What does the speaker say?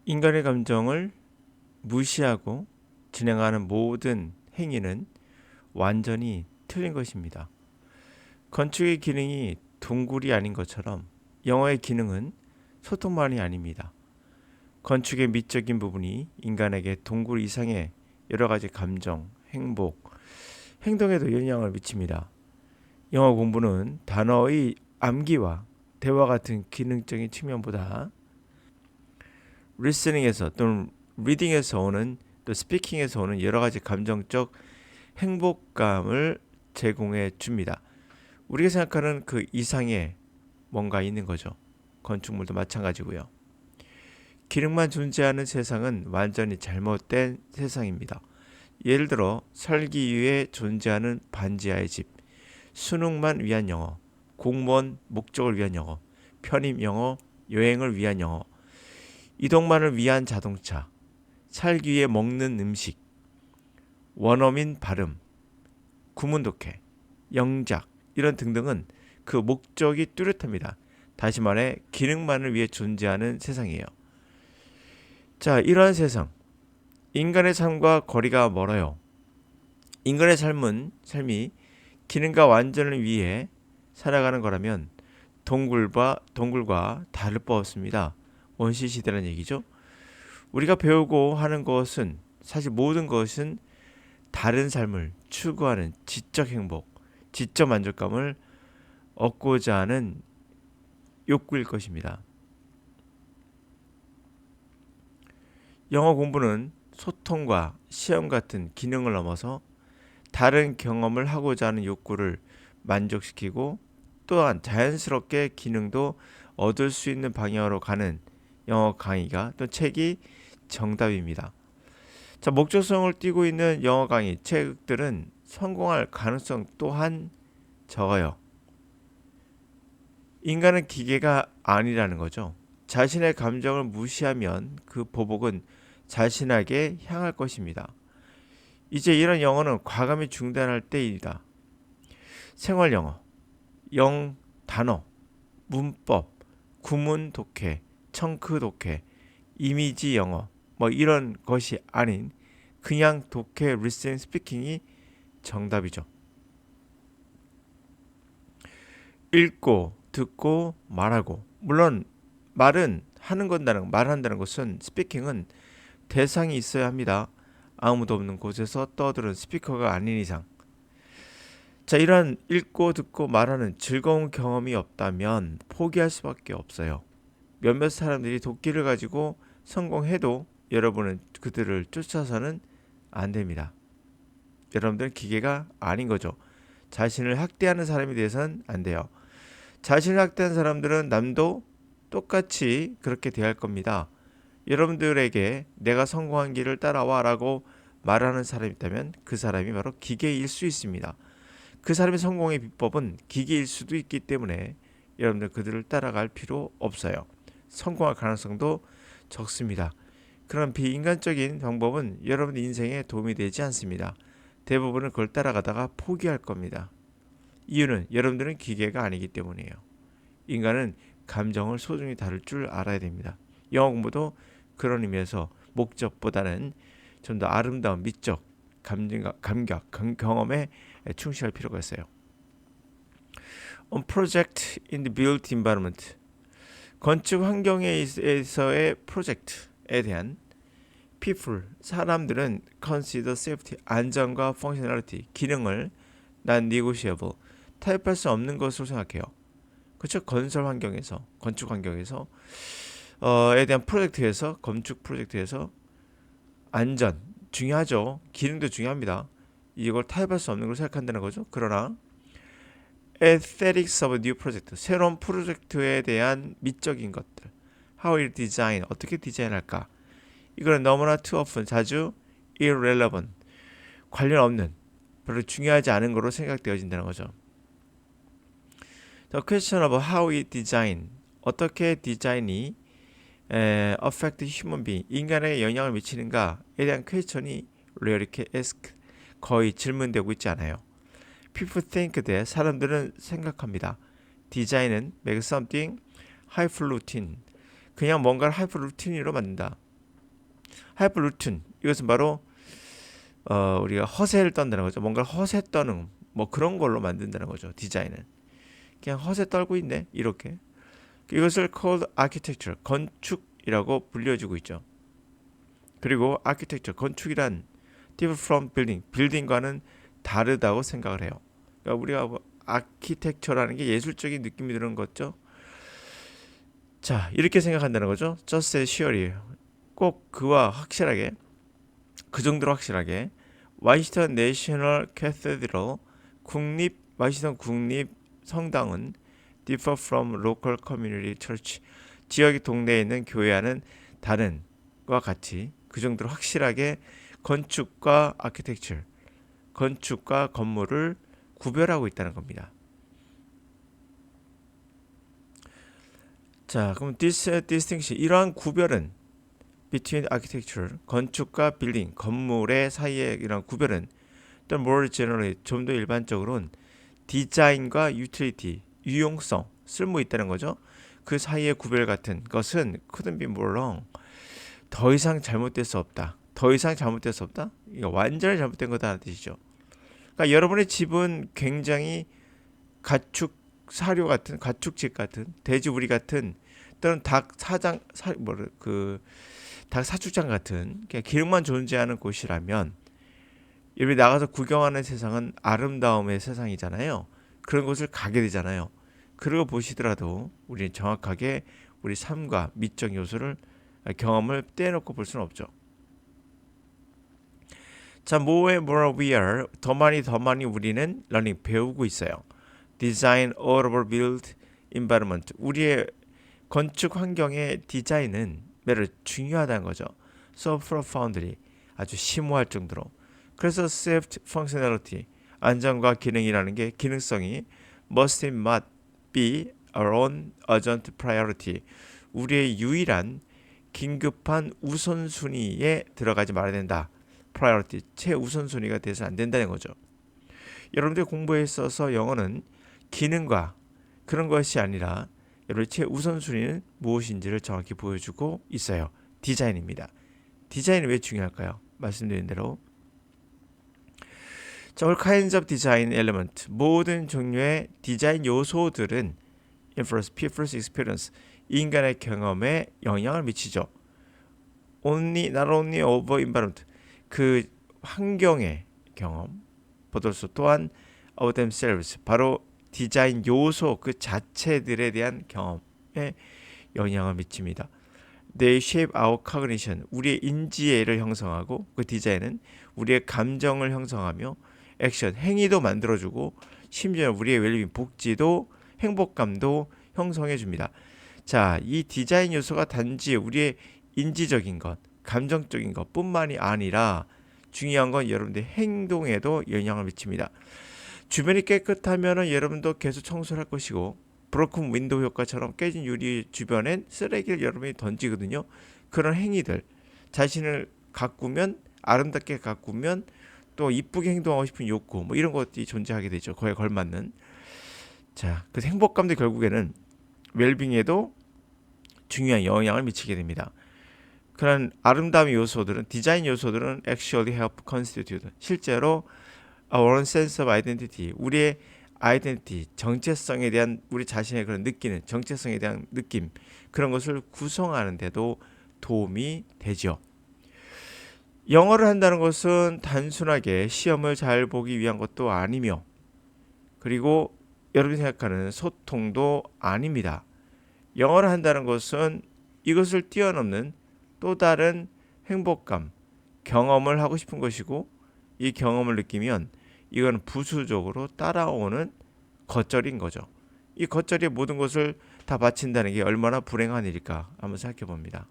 인간의 감정을 무시하고 진행하는 모든 행위는 완전히 틀린 것입니다. 건축의 기능이 동굴이 아닌 것처럼 영어의 기능은 소통만이 아닙니다. 건축의 미적인 부분이 인간에게 동굴 이상의 여러 가지 감정, 행복, 행동에도 영향을 미칩니다. 영어 공부는 단어의 암기와 대화 같은 기능적인 측면보다 리스닝에서 또는 리딩에서 오는 또 스피킹에서 오는 여러 가지 감정적 행복감을 제공해 줍니다. 우리가 생각하는 그 이상의 뭔가 있는 거죠. 건축물도 마찬가지고요. 기능만 존재하는 세상은 완전히 잘못된 세상입니다. 예를 들어 살기 위해 존재하는 반지하의 집, 수능만 위한 영어, 공무원 목적을 위한 영어, 편입 영어, 여행을 위한 영어, 이동만을 위한 자동차, 살기 위해 먹는 음식, 원어민 발음, 구문독해, 영작 이런 등등은 그 목적이 뚜렷합니다. 다시 말해 기능만을 위해 존재하는 세상이에요. 자, 이러한 세상, 인간의 삶과 거리가 멀어요. 인간의 삶이 기능과 완전을 위해 살아가는 거라면 동굴과 다를 바 없습니다. 원시 시대라는 얘기죠. 우리가 배우고 하는 것은 사실 모든 것은 다른 삶을 추구하는 지적 행복, 지적 만족감을 얻고자 하는 욕구일 것입니다. 영어 공부는 소통과 시험 같은 기능을 넘어서 다른 경험을 하고자 하는 욕구를 만족시키고 또한 자연스럽게 기능도 얻을 수 있는 방향으로 가는 영어 강의가 또 책이 정답입니다. 자, 목적성을 띠고 있는 영어 강의 책들은 성공할 가능성 또한 적어요. 인간은 기계가 아니라는 거죠. 자신의 감정을 무시하면 그 보복은 자신에게 향할 것입니다. 이제 이런 영어는 과감히 중단할 때이다. 생활 영어, 단어, 문법, 구문 독해, 청크 독해, 이미지 영어 뭐 이런 것이 아닌 그냥 독해, 리스닝, 스피킹이 정답이죠. 읽고, 듣고, 말하고. 물론 말은 말한다는 것은 스피킹은 대상이 있어야 합니다. 아무도 없는 곳에서 떠드는 스피커가 아닌 이상. 자, 이런 읽고 듣고 말하는 즐거운 경험이 없다면 포기할 수밖에 없어요. 몇몇 사람들이 도끼를 가지고 성공해도 여러분은 그들을 쫓아서는 안 됩니다. 여러분들은 기계가 아닌 거죠. 자신을 학대하는 사람이 돼서는 안 돼요. 자신을 학대하는 사람들은 남도 똑같이 그렇게 대할 겁니다. 여러분들에게 내가 성공한 길을 따라와 라고 말하는 사람이 있다면 그 사람이 바로 기계일 수 있습니다. 그 사람의 성공의 비법은 기계일 수도 있기 때문에 여러분들 그들을 따라갈 필요 없어요. 성공할 가능성도 적습니다. 그런 비인간적인 방법은 여러분 인생에 도움이 되지 않습니다. 대부분은 그걸 따라가다가 포기할 겁니다. 이유는 여러분들은 기계가 아니기 때문이에요. 인간은 감정을 소중히 다룰 줄 알아야 됩니다. 영어 공부도 그런 의미에서 목적보다는 좀 더 아름다운 미적 감각, 경험에 충실할 필요가 있어요. On project in the built environment. 건축 환경에서의 프로젝트에 대한 people, 사람들은 consider safety, 안전과 functionality, 기능을 non-negotiable, 타협할 수 없는 것으로 생각해요. 그렇죠? 건설 환경에서, 건축 환경에서 에 대한 프로젝트에서, 건축 프로젝트에서 안전 중요하죠. 기능도 중요합니다. 이걸 타협할 수 없는 걸 생각한다는 거죠. 그러나 aesthetics of new project, 새로운 프로젝트에 대한 미적인 것들, how it design, 어떻게 디자인할까, 이거는 너무나 too often, 자주 irrelevant, 관련 없는, 별로 중요하지 않은 거로 생각되어진다는 거죠. The question of how it design, 어떻게 디자인이 affect human being, 인간에게 영향을 미치는가에 대한 퀘스천이 rarely asked, 거의 질문되고 있지 않아요. People think that, 사람들은 생각합니다. 디자인은 make something hyperroutine, 그냥 뭔가를 hyperroutin으로 만든다. have routine 이것은 바로 우리가 허세를 떤다는 거죠. 뭔가 허세 떠는 뭐 그런 걸로 만든다는 거죠. 디자인은 그냥 허세 떨고 있네 이렇게. 이것을 called architecture 건축이라고 불려주고 있죠. 그리고 architecture 건축이란 different from building 빌딩과는 다르다고 생각을 해요. 그러니까 우리가 뭐 아키텍처라는 게 예술적인 느낌이 드는 거죠. 자 이렇게 생각한다는 거죠. just as surely 꼭 그와 확실하게 그 정도로 확실하게 와시턴 내셔널 캐서드럴 와시턴 국립 성당은 differ from local community church 지역의 동네에 있는 교회와는 다른 과 같이 그 정도로 확실하게 건축과 아키텍처 건축과 건물을 구별하고 있다는 겁니다. 자, 그럼 this distinction 이러한 구별은 between architecture 건축과 빌딩 건물의 사이의 이런 구별은 또 more generally 좀 더 일반적으로는 디자인과 utility 유용성 쓸모 있다는 거죠. 그 사이의 구별 같은 것은 couldn't be more wrong 더 이상 잘못될 수 없다. 더 이상 잘못될 수 없다. 이거 완전히 잘못된 거다라는 뜻이죠. 그러니까 여러분의 집은 굉장히 가축 사료 같은 가축집 같은 돼지우리 같은 또는 닭 사장 닭 사육장 같은 그냥 기름만 존재하는 곳이라면 여기 나가서 구경하는 세상은 아름다움의 세상이잖아요. 그런 곳을 가게 되잖아요. 그러고 보시더라도 우리는 정확하게 우리 삶과 미적 요소를 경험을 떼놓고 볼 수는 없죠. 자, more and more we are 더 많이 우리는 learning 배우고 있어요. Design all over built environment 우리의 건축 환경의 디자인은 매우 중요하다는 거죠. So profoundly 아주 심오할 정도로. 그래서 safety functionality 안전과 기능이라는 게 기능성이 must be our own urgent priority 우리의 유일한 긴급한 우선순위에 들어가지 말아야 된다. priority 최우선순위가 돼서 안 된다는 거죠. 여러분들 공부에 있어서 영어는 기능과 그런 것이 아니라 여러분의 최우선순위는 무엇인지를 정확히 보여주고 있어요. 디자인입니다. 디자인이 왜 중요할까요? 말씀드린 대로 자, all kinds of design element 모든 종류의 디자인 요소들은 influence people's experience 인간의 경험에 영향을 미치죠. not only over environment 그 환경의 경험 but also 또한 of themselves 바로 디자인 요소 그 자체들에 대한 경험에 영향을 미칩니다. They shape our cognition 우리의 인지애를 형성하고 그 디자인은 우리의 감정을 형성하며 액션 행위도 만들어주고 심지어 우리의 웰빙 복지도 행복감도 형성해 줍니다. 자, 이 디자인 요소가 단지 우리의 인지적인 것, 감정적인 것 뿐만이 아니라 중요한 건 여러분들의 행동에도 영향을 미칩니다. 주변이 깨끗하면 여러분도 계속 청소를 할 것이고 브로큰 윈도우 효과처럼 깨진 유리 주변엔 쓰레기를 여러분이 던지거든요. 그런 행위들 자신을 가꾸면 아름답게 가꾸면 또 이쁘게 행동하고 싶은 욕구 뭐 이런 것들이 존재하게 되죠. 거기에 걸맞는 자, 그 행복감도 결국에는 웰빙에도 중요한 영향을 미치게 됩니다. 그런 아름다움의 요소들은 디자인 요소들은 actually help constitute 실제로 our own sense of identity 우리의 아이덴티티 정체성에 대한 우리 자신의 그런 느끼는 정체성에 대한 느낌 그런 것을 구성하는 데도 도움이 되죠. 영어를 한다는 것은 단순하게 시험을 잘 보기 위한 것도 아니며 그리고 여러분이 생각하는 소통도 아닙니다. 영어를 한다는 것은 이것을 뛰어넘는 또 다른 행복감, 경험을 하고 싶은 것이고 이 경험을 느끼면 이건 부수적으로 따라오는 겉절인 거죠. 이 겉절이의 모든 것을 다 바친다는 게 얼마나 불행한 일일까 한번 생각해 봅니다.